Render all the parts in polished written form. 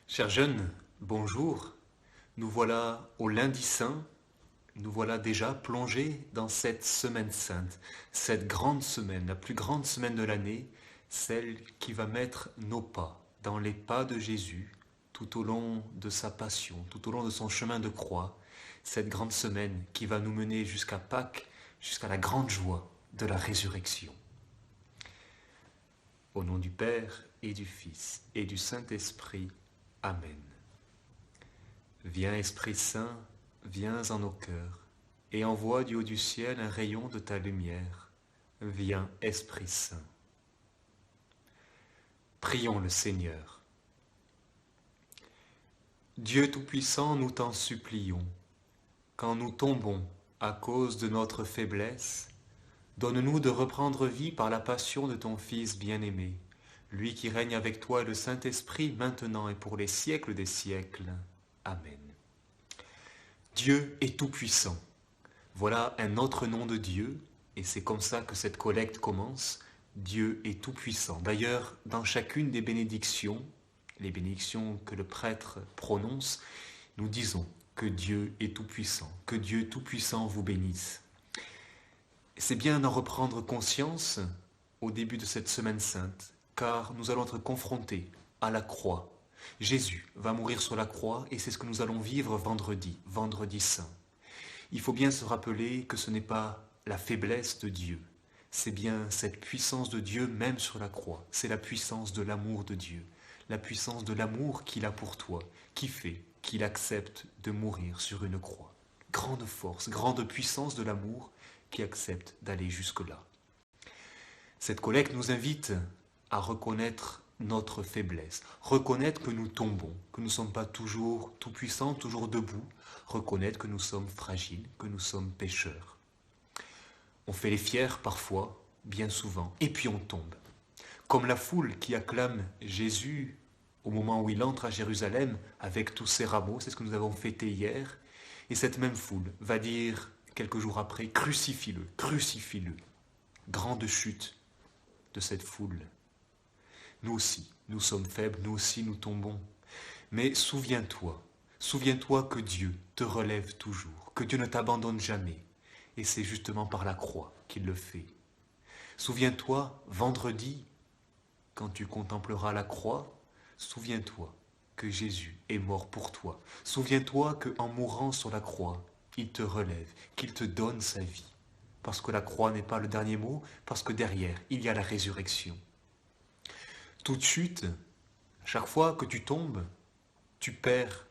Chers jeunes, bonjour. Nous voilà au lundi saint. Nous voilà déjà plongés dans cette semaine sainte, cette grande semaine, la plus grande semaine de l'année, celle qui va mettre nos pas dans les pas de Jésus tout au long de sa passion, tout au long de son chemin de croix, cette grande semaine qui va nous mener jusqu'à Pâques, jusqu'à la grande joie de la résurrection. Au nom du Père et du Fils et du Saint-Esprit. Amen. Viens Esprit Saint, viens en nos cœurs, et envoie du haut du ciel un rayon de ta lumière. Viens Esprit Saint. Prions le Seigneur. Dieu Tout-Puissant, nous t'en supplions, quand nous tombons à cause de notre faiblesse, donne-nous de reprendre vie par la passion de ton Fils bien-aimé, lui qui règne avec toi et le Saint-Esprit maintenant et pour les siècles des siècles. Amen. Dieu est tout-puissant. Voilà un autre nom de Dieu, et c'est comme ça que cette collecte commence. Dieu est tout-puissant. D'ailleurs, dans chacune des bénédictions, les bénédictions que le prêtre prononce, nous disons que Dieu est tout-puissant, que Dieu tout-puissant vous bénisse. C'est bien d'en reprendre conscience au début de cette semaine sainte, car nous allons être confrontés à la croix. Jésus va mourir sur la croix et c'est ce que nous allons vivre vendredi saint. Il faut bien se rappeler que ce n'est pas la faiblesse de Dieu, c'est bien cette puissance de Dieu même sur la croix. C'est la puissance de l'amour de Dieu, la puissance de l'amour qu'il a pour toi, qui fait qu'il accepte de mourir sur une croix. Grande force, grande puissance de l'amour qui accepte d'aller jusque-là. Cette collecte nous invite à reconnaître notre faiblesse, reconnaître que nous tombons, que nous ne sommes pas toujours tout-puissants, toujours debout, reconnaître que nous sommes fragiles, que nous sommes pécheurs. On fait les fiers parfois, bien souvent, et puis on tombe. Comme la foule qui acclame Jésus au moment où il entre à Jérusalem avec tous ses rameaux, c'est ce que nous avons fêté hier, et cette même foule va dire quelques jours après, crucifie-le, crucifie-le. Grande chute de cette foule. Nous aussi, nous sommes faibles, nous aussi nous tombons. Mais souviens-toi que Dieu te relève toujours, que Dieu ne t'abandonne jamais. Et c'est justement par la croix qu'il le fait. Souviens-toi, vendredi, quand tu contempleras la croix, souviens-toi que Jésus est mort pour toi. Souviens-toi qu'en mourant sur la croix, il te relève, qu'il te donne sa vie. Parce que la croix n'est pas le dernier mot, parce que derrière, il y a la résurrection. Toute chute, chaque fois que tu tombes, tu perds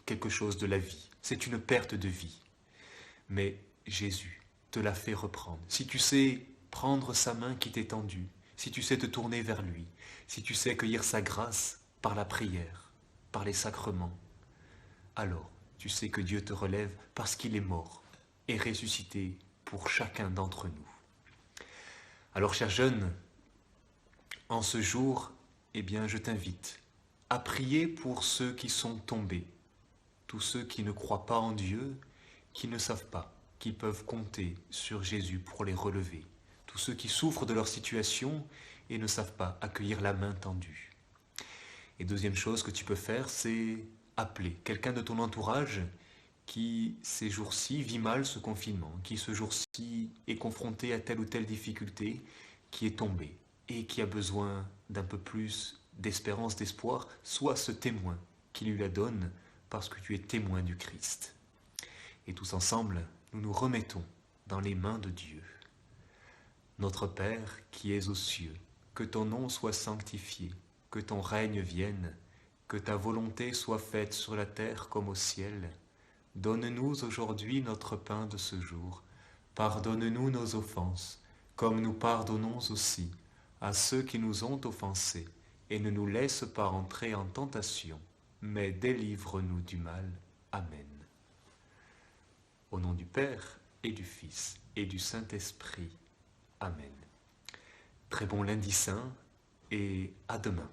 quelque chose de la vie. C'est une perte de vie. Mais Jésus te l'a fait reprendre. Si tu sais prendre sa main qui t'est tendue, si tu sais te tourner vers lui, si tu sais cueillir sa grâce par la prière, par les sacrements, alors tu sais que Dieu te relève parce qu'il est mort et ressuscité pour chacun d'entre nous. Alors, chers jeunes, en ce jour, je t'invite à prier pour ceux qui sont tombés, tous ceux qui ne croient pas en Dieu, qui ne savent pas qu'ils peuvent compter sur Jésus pour les relever, tous ceux qui souffrent de leur situation et ne savent pas accueillir la main tendue. Et deuxième chose que tu peux faire, c'est appeler quelqu'un de ton entourage qui, ces jours-ci, vit mal ce confinement, qui, ce jour-ci, est confronté à telle ou telle difficulté, qui est tombé et qui a besoin d'un peu plus d'espérance, d'espoir, sois ce témoin qui lui la donne parce que tu es témoin du Christ. Et tous ensemble, nous nous remettons dans les mains de Dieu. Notre Père qui es aux cieux, que ton nom soit sanctifié, que ton règne vienne, que ta volonté soit faite sur la terre comme au ciel. Donne-nous aujourd'hui notre pain de ce jour. Pardonne-nous nos offenses, comme nous pardonnons aussi à ceux qui nous ont offensés, et ne nous laisse pas entrer en tentation, mais délivre-nous du mal. Amen. Au nom du Père et du Fils et du Saint-Esprit. Amen. Très bon lundi saint et à demain.